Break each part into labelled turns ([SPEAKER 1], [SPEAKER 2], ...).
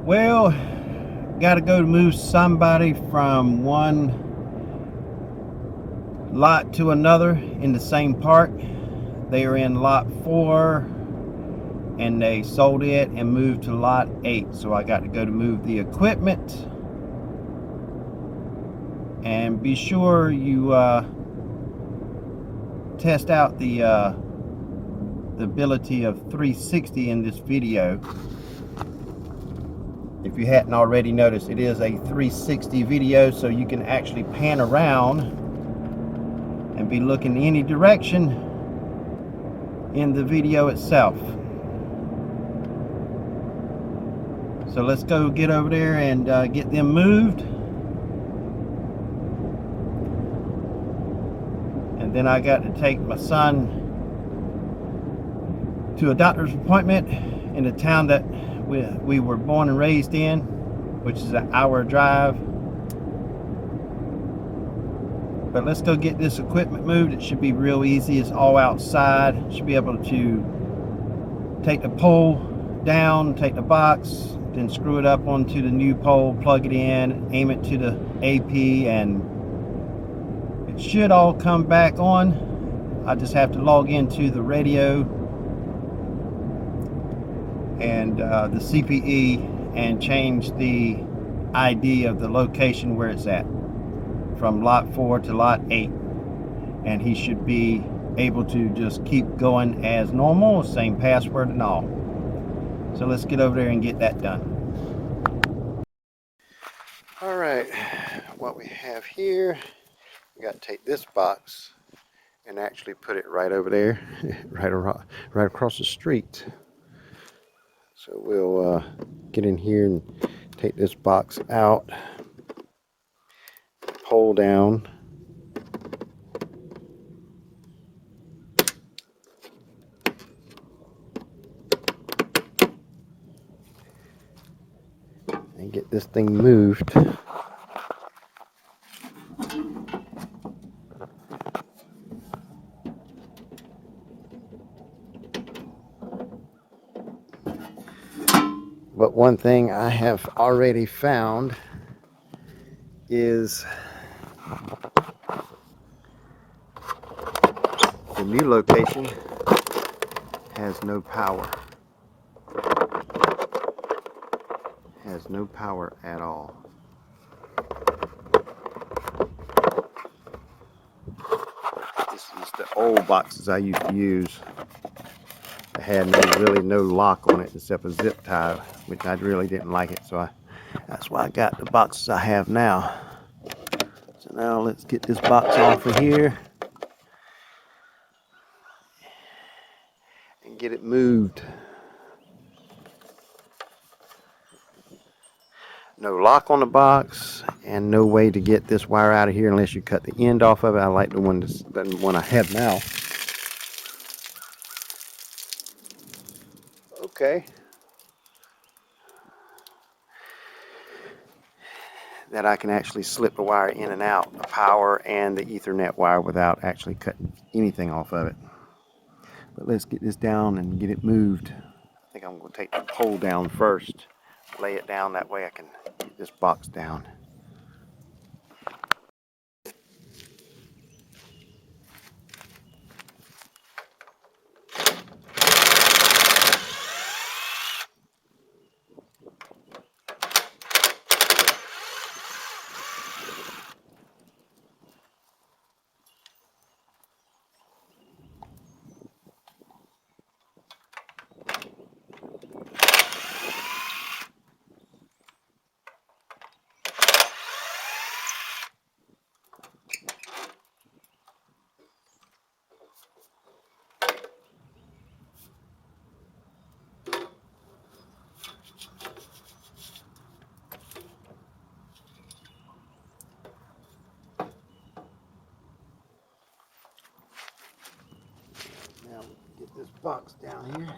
[SPEAKER 1] Well, got to go to move somebody from one lot to another in the same park. They are in lot 4 and they sold it and moved to lot 8. So I got to go to move the equipment. And be sure you test out the ability of 360 in this video. If you hadn't already noticed, it is a 360 video, so you can actually pan around and be looking any direction in the video itself. So let's go get over there and get them moved. And then I got to take my son to a doctor's appointment in the town that we were born and raised in, which is an hour drive. But let's go get this equipment moved. It should be real easy. It's all outside. Should be able to take the pole down, take the box, then screw it up onto the new pole, plug it in, aim it to the AP, and it should all come back on. I just have to log into the radio and the CPE and change the ID of the location where it's at from lot 4 to lot 8, and he should be able to just keep going as normal, same password and all. So let's get over there and get that done. All right, what we have here, we got to take this box and actually put it right over there, right across the street. So we'll get in here and take this box out, pull down, and get this thing moved. But one thing I have already found is the new location has no power. Has no power at all. This is the old boxes I used to use. It had really no lock on it except a zip tie, which I really didn't like it, so that's why I got the boxes I have now. So now let's get this box off of here and get it moved. No lock on the box and no way to get this wire out of here unless you cut the end off of it. I like the one I have now. Okay. That I can actually slip the wire in and out, the power and the Ethernet wire, without actually cutting anything off of it. But let's get this down and get it moved. I think I'm going to take the pole down first, lay it down, that way I can get this box down. Now get this box down here.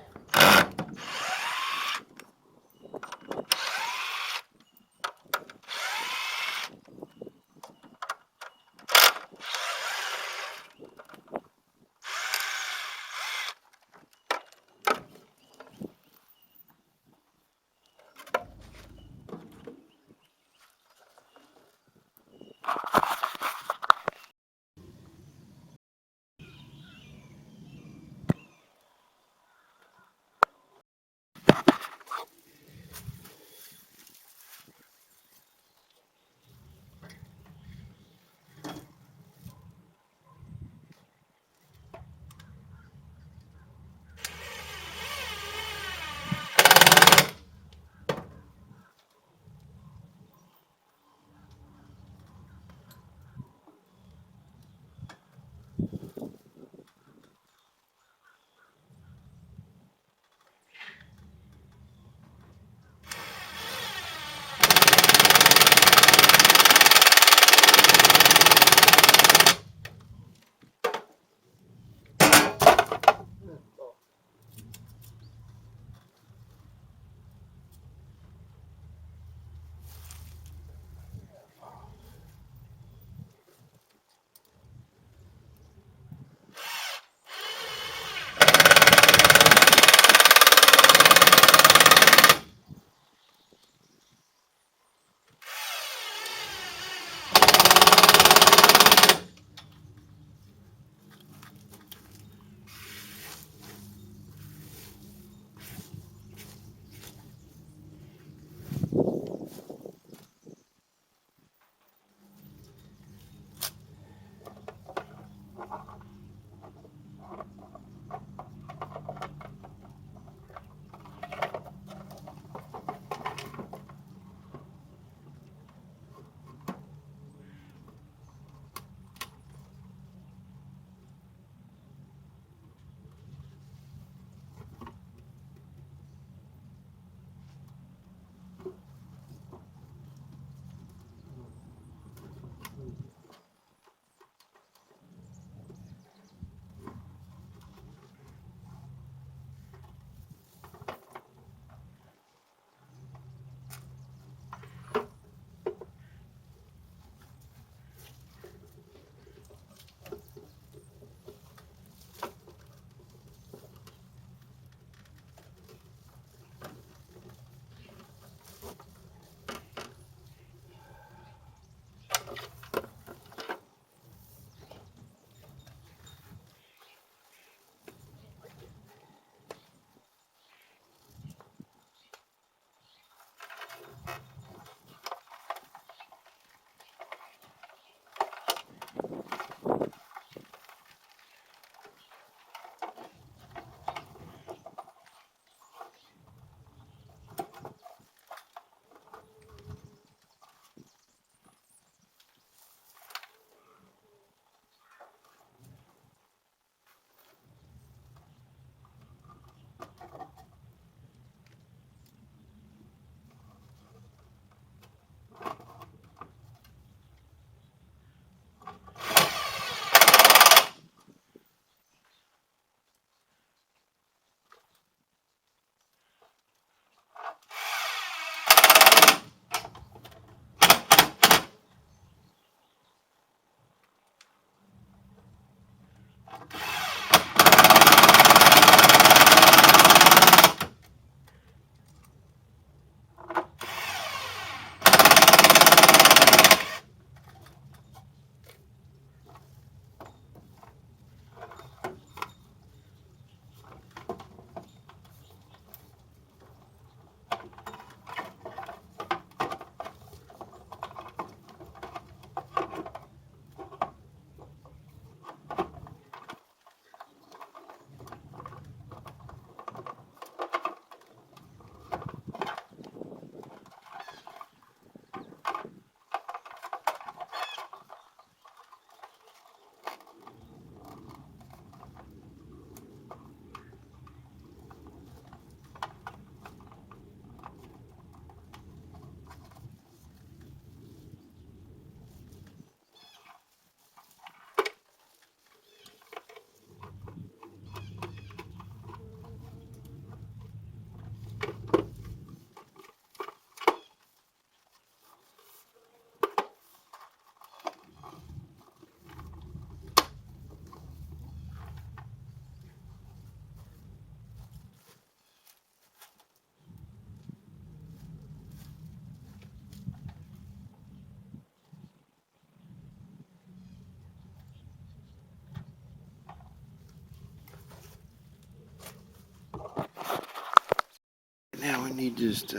[SPEAKER 1] just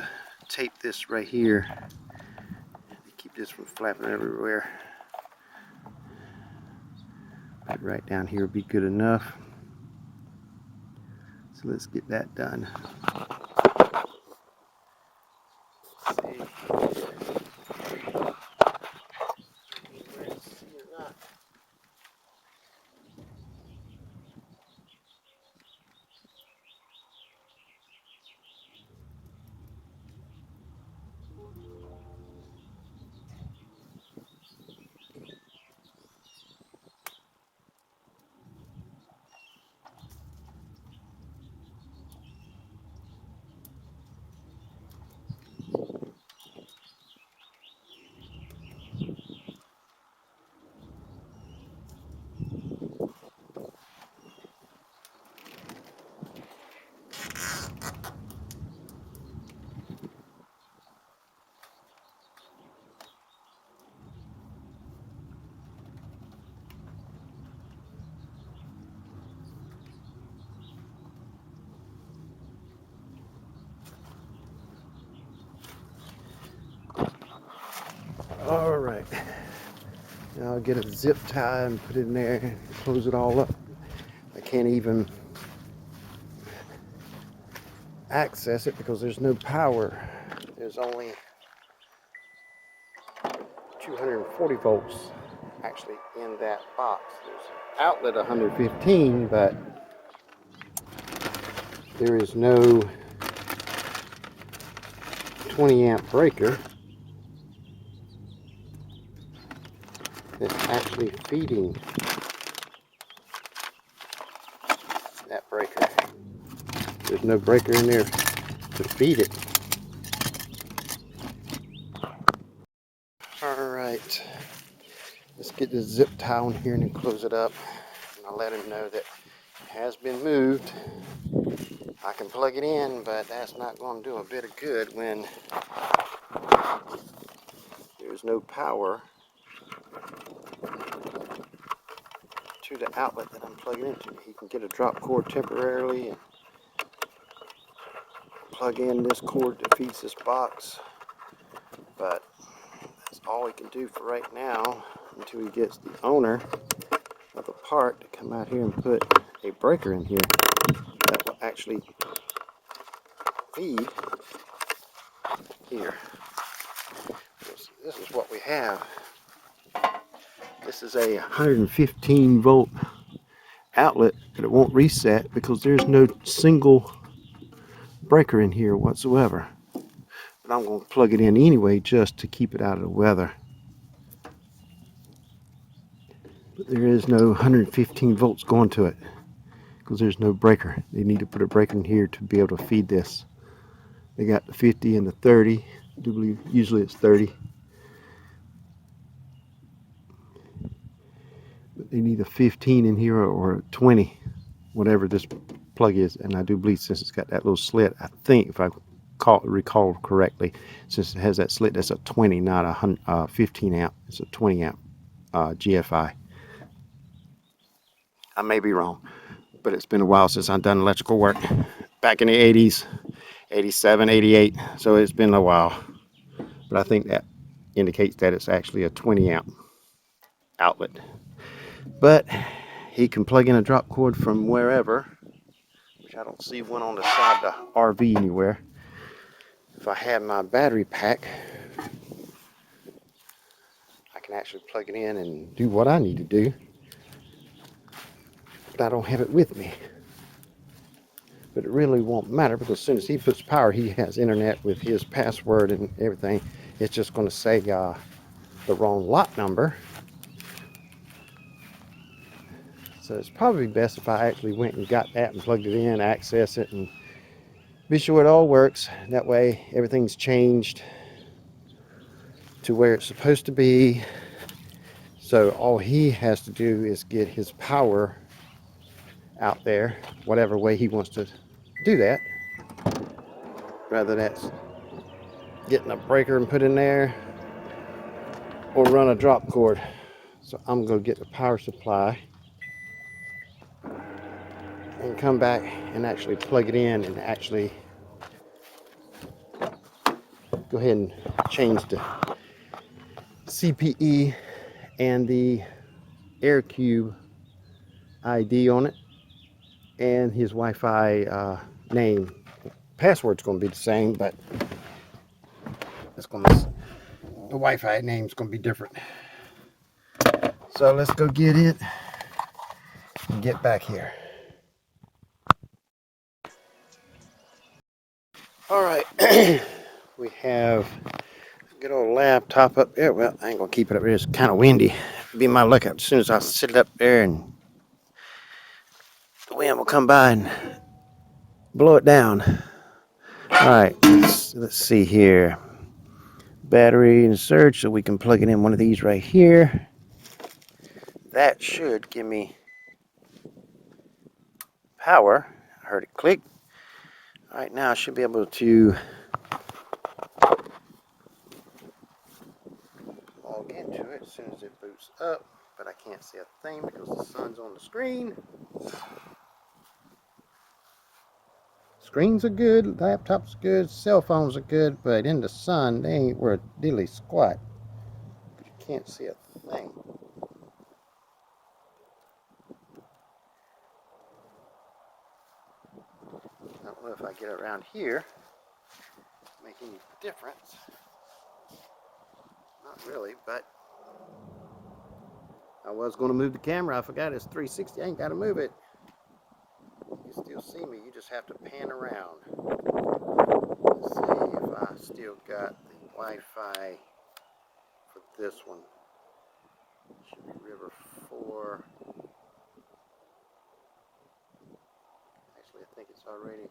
[SPEAKER 1] tape this right here to keep this from flapping everywhere. Right down here would be good enough. So let's get that done. All right, now I'll get a zip tie and put it in there and close it all up. I can't even access it because there's no power. There's only 240 volts actually in that box. There's an outlet 115, but there is no 20 amp breaker that's actually feeding that breaker. There's no breaker in there to feed it. Alright, let's get the zip tie on here and then close it up. And I'll let him know that it has been moved. I can plug it in, but that's not going to do a bit of good when there's no power to the outlet that I'm plugging into. He can get a drop cord temporarily and plug in this cord that feeds this box, but that's all he can do for right now until he gets the owner of the part to come out here and put a breaker in here that will actually feed here. This is what we have. This is a 115 volt outlet that it won't reset because there's no single breaker in here whatsoever. But I'm going to plug it in anyway just to keep it out of the weather. But there is no 115 volts going to it because there's no breaker. They need to put a breaker in here to be able to feed this. They got the 50 and the 30. I do believe usually it's 30. But they need a 15 in here or a 20, whatever this plug is. And I do believe since it's got that little slit, I think if I recall correctly, since it has that slit, that's a 20, not a 15 amp. It's a 20 amp GFI. I may be wrong, but it's been a while since I've done electrical work. Back in the 80s, 87, 88, so it's been a while. But I think that indicates that it's actually a 20 amp outlet. But he can plug in a drop cord from wherever, which I don't see one on the side of the RV anywhere. If I have my battery pack, I can actually plug it in and do what I need to do. But I don't have it with me. But it really won't matter because as soon as he puts power, he has internet with his password and everything. It's just going to say the wrong lot number. So it's probably best if I actually went and got that and plugged it in, access it, and be sure it all works. That way everything's changed to where it's supposed to be. So all he has to do is get his power out there, whatever way he wants to do that. Whether that's getting a breaker and put in there or run a drop cord. So I'm going to get the power supply and come back and actually plug it in and actually go ahead and change the CPE and the air cube ID on it, and his Wi-Fi name. Password's going to be the same, but it's going to the Wi-Fi name's going to be different. So let's go get it and get back here. All right, we have a good old laptop up there. Well, I ain't gonna keep it up there. It's kind of windy. Be my lookout as soon as I sit it up there, and the wind will come by and blow it down. All right, let's see here. Battery insert, so we can plug it in one of these right here. That should give me power. I heard it click. All right, now I should be able to log into it as soon as it boots up, but I can't see a thing because the sun's on the screen. Screens are good, laptops are good, cell phones are good, but in the sun, they ain't worth diddly squat. You can't see a thing. I don't know if I get around here, make any difference. Not really, but I was going to move the camera. I forgot it's 360. I ain't got to move it. You still see me. You just have to pan around. Let's see if I still got the Wi-Fi for this one. Should be River 4. Actually, I think it's already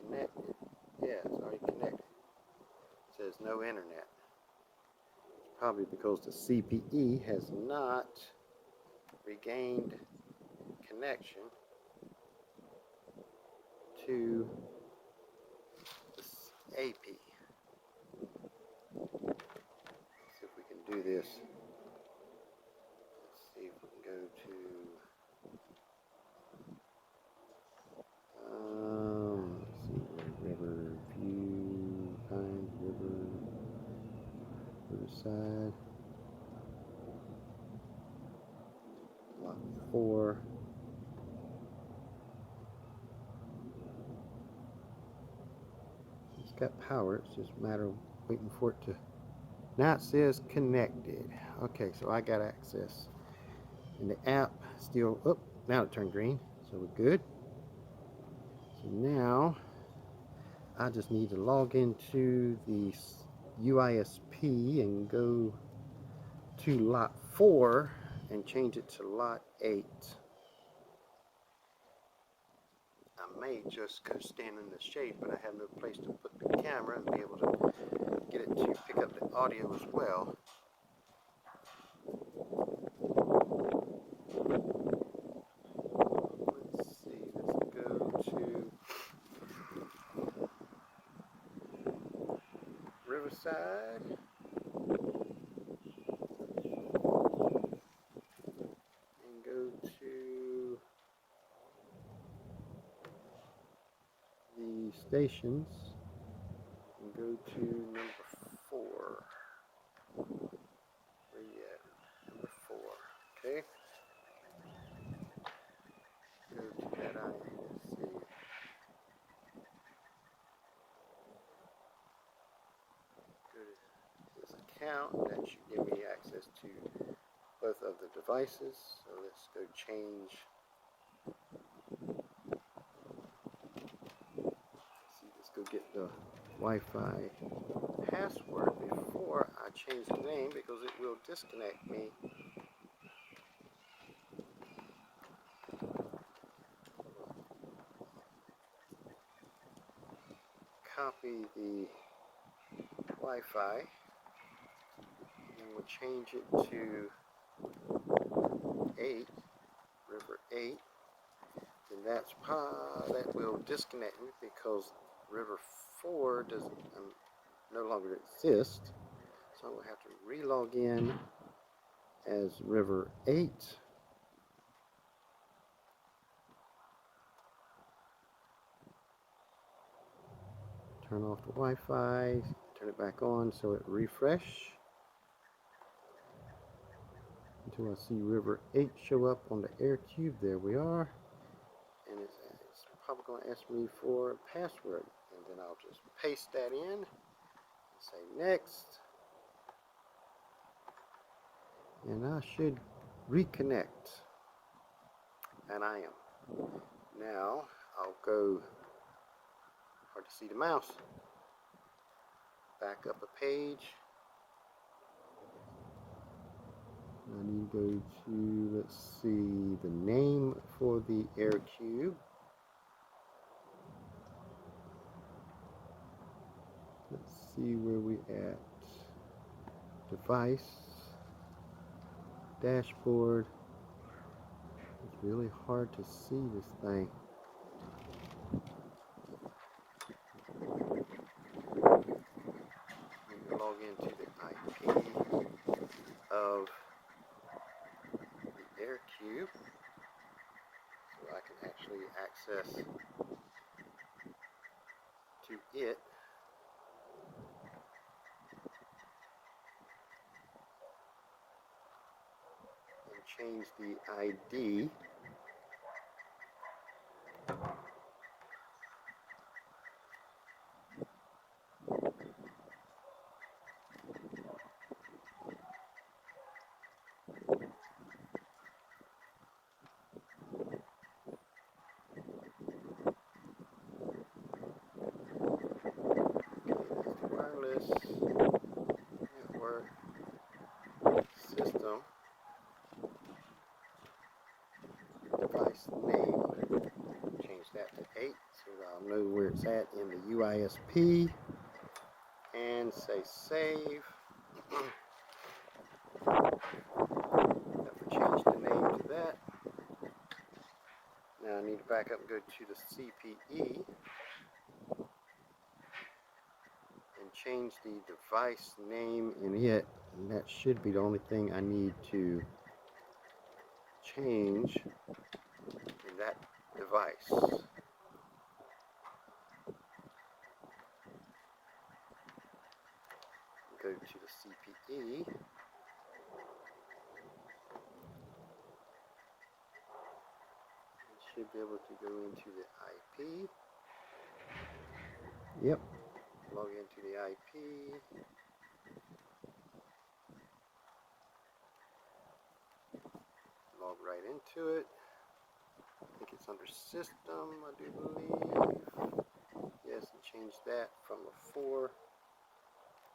[SPEAKER 1] connected. Yeah, it's already connected. It says no internet. Probably because the CPE has not regained connection to this AP. Let's see if we can do this. Let's see if we can go to let's see, River View, Pines River, Riverside, Lot 4. It's got power, it's just a matter of waiting for it to. Now it says connected. Okay, so I got access. And the app still, oh, now it turned green, so we're good. So now I just need to log into the WISP and go to lot 4 and change it to lot 8. I may just go stand in the shade, but I have no place to put the camera and be able to get it to pick up the audio as well. Let's see, let's go to Riverside. And go to the stations and go to number 4. Where you at? Number 4. Okay. Go to that eye. Let's see. Go to this account. That should give me access to both of the devices. So let's go change. Let's go get the Wi-Fi password before I change the name because it will disconnect me. Copy the Wi-Fi and we'll change it to 8, River 8. And that will disconnect me because River 4 doesn't no longer exist. So I will have to re-log in as River 8. turn off the Wi-Fi, turn it back on so it refresh until I see River 8 show up on the air cube. There we are. And it's probably going to ask me for a password. And then I'll just paste that in and say next. And I should reconnect. And I am. Now I'll go, hard to see the mouse, back up a page. I need to go to, let's see, the name for the air cube. Let's see where we at. Device, dashboard. It's really hard to see this thing. Log into the IP of the air cube so I can actually access to it. And change the ID. Wireless network system device name. Change that to 8 so that I'll know where it's at in the WISP. And say save. Change the name to that. Now I need to back up and go to the CPE and change the device name in it, and that should be the only thing I need to change in that device. Go to the CPE. Should be able to go into the IP. Yep. Log into the IP. Log right into it. I think it's under system, I do believe. Yes, and change that from a 4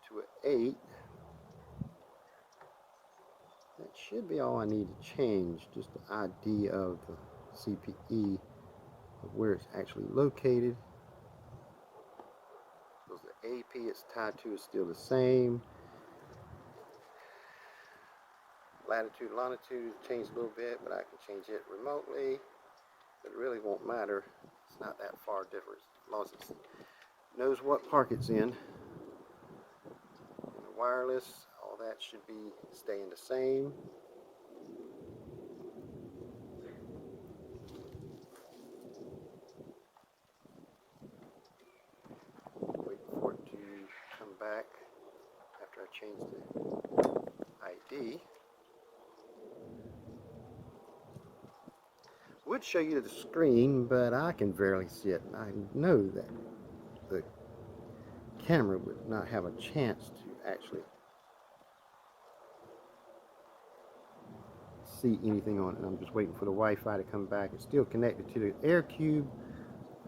[SPEAKER 1] to an 8. That should be all I need to change, just the ID of the CPE of where it's actually located. Because the AP it's tied to is still the same. Latitude, longitude changed a little bit, but I can change it remotely. But it really won't matter. It's not that far different as long as it knows what park it's in. And the wireless, all that should be staying the same. Wait for it to come back after I change the ID. Would show you the screen, but I can barely see it. I know that the camera would not have a chance to actually see anything on it. I'm just waiting for the Wi-Fi to come back. It's still connected to the air cube,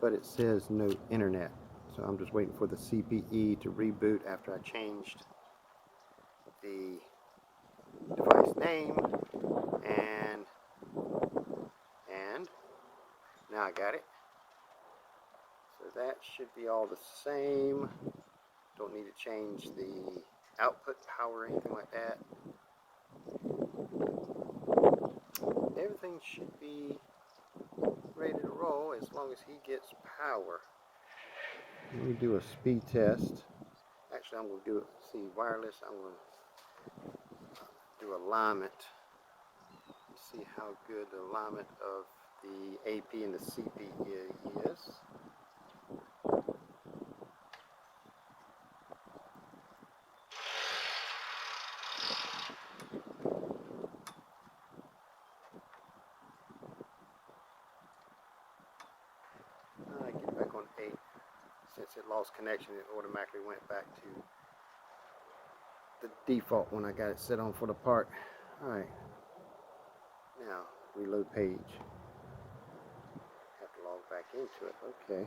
[SPEAKER 1] but it says no internet. So I'm just waiting for the CPE to reboot after I changed the device name and now I got it. So that should be all the same. Don't need to change the output power or anything like that. Everything should be ready to roll as long as he gets power. Let me do a speed test. Actually, I'm going to do it, see, wireless, I'm going to do alignment. See how good the alignment of the AP and the CPE is. once it lost connection, it automatically went back to the default one I got it set on for the park. Alright, now reload page. Have to log back into it. Okay.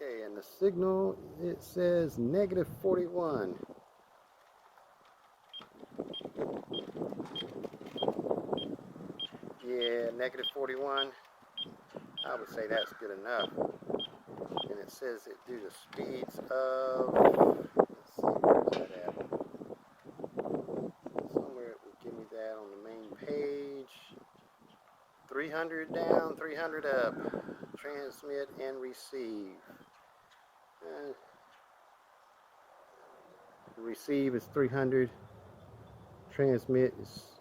[SPEAKER 1] Okay, and the signal, it says -41. Yeah, -41. I would say that's good enough. And it says it do the speeds of, let's see, where's that at? Somewhere it would give me that on the main page. 300 down, 300 up. Transmit and receive. Receive is 300. Transmit is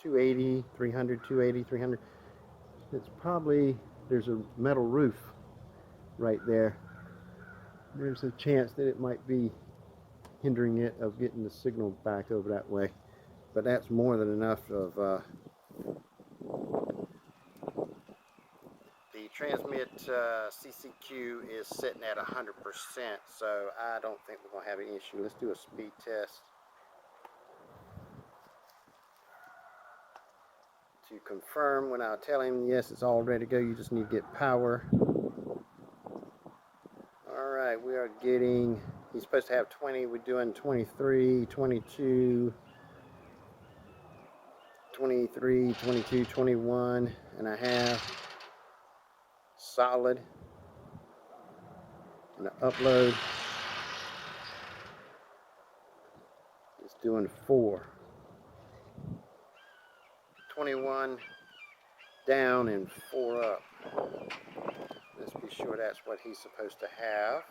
[SPEAKER 1] 280, 300, 280, 300. It's probably, there's a metal roof right there. There's a chance that it might be hindering it of getting the signal back over that way. But that's more than enough of the transmit CCQ is sitting at 100%, so I don't think we're going to have any issue. Let's do a speed test. To confirm, when I tell him yes, it's all ready to go, you just need to get power. Alright, we are getting, he's supposed to have 20, we're doing 23, 22, 23, 22, 21 and a half. Solid. And the upload is doing 4. 21 down and 4 up. Let's be sure that's what he's supposed to have.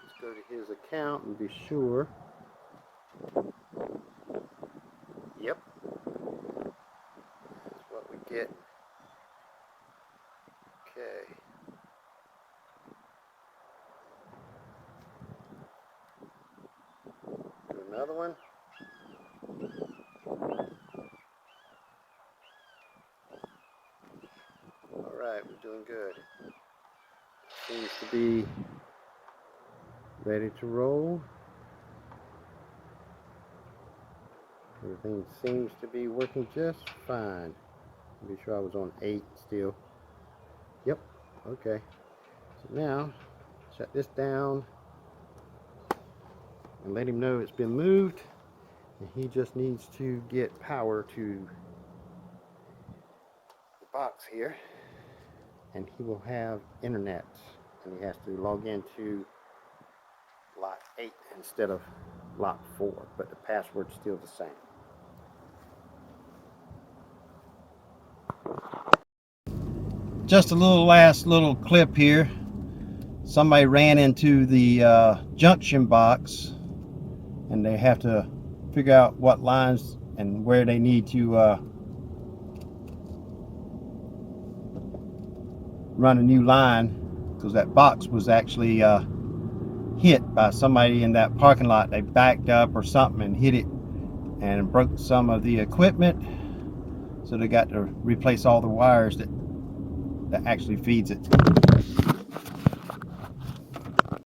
[SPEAKER 1] Let's go to his account and be sure. Yep. That's what we get. Okay. Do another one. Alright, we're doing good. Seems to be ready to roll. Everything seems to be working just fine. Be sure I was on 8 still. Yep, okay. So now, shut this down and let him know it's been moved. And he just needs to get power to the box here. And he will have internet. And he has to log into lot 8 instead of lot 4. But the password's still the same. Just a last little clip here. Somebody ran into the junction box and they have to figure out what lines and where they need to run a new line, because that box was actually hit by somebody in that parking lot. They backed up or something and hit it and broke some of the equipment, so they got to replace all the wires that actually feeds it.